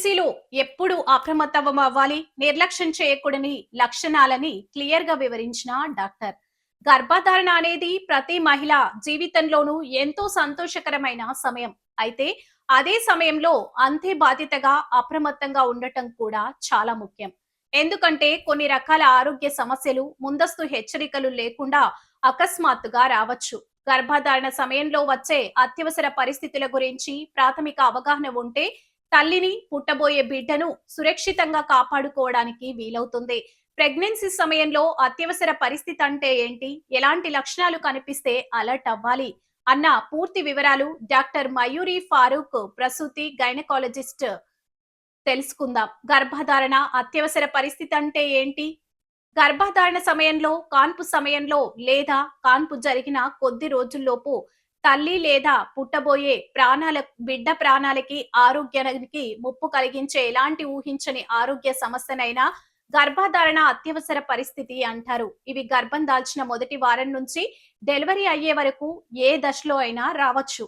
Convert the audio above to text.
ప్రెగ్నెన్సీలో ఎప్పుడు అప్రమత్తం అవ్వాలి, నిర్లక్ష్యం చేయకూడని లక్షణాలని క్లియర్ గా వివరించిన డాక్టర్. గర్భధారణ అనేది ప్రతి మహిళ జీవితంలోనూ ఎంతో సంతోషకరమైన సమయం. అయితే అదే సమయంలో అంతే బాధ్యతగా అప్రమత్తంగా ఉండటం కూడా చాలా ముఖ్యం. ఎందుకంటే కొన్ని రకాల ఆరోగ్య సమస్యలు ముందస్తు హెచ్చరికలు లేకుండా అకస్మాత్తుగా రావచ్చు. గర్భధారణ సమయంలో వచ్చే అత్యవసర పరిస్థితుల గురించి ప్రాథమిక అవగాహన ఉంటే తల్లిని, పుట్టబోయే బిడ్డను సురక్షితంగా కాపాడుకోవడానికి వీలవుతుంది. ప్రెగ్నెన్సీ సమయంలో అత్యవసర పరిస్థితి అంటే ఏంటి? ఎలాంటి లక్షణాలు కనిపిస్తే అలర్ట్ అవ్వాలి? అన్న పూర్తి వివరాలు డాక్టర్ మయూరి ఫారూక్, ప్రసూతి గైనకాలజిస్ట్ తెలుసుకుందాం. గర్భధారణ అత్యవసర పరిస్థితి అంటే ఏంటి? గర్భధారణ సమయంలో, కాన్పు సమయంలో లేదా కాన్పు జరిగిన కొద్ది రోజుల్లోపు తల్లి లేదా పుట్టబోయే బిడ్డ ప్రాణాలకి, ఆరోగ్యానికి ముప్పు కలిగించే ఎలాంటి ఊహించని ఆరోగ్య సమస్యనైనా గర్భధారణ అత్యవసర పరిస్థితి అంటారు. ఇవి గర్భం దాల్చిన మొదటి వారం నుంచి డెలివరీ అయ్యే వరకు ఏ దశలో అయినా రావచ్చు.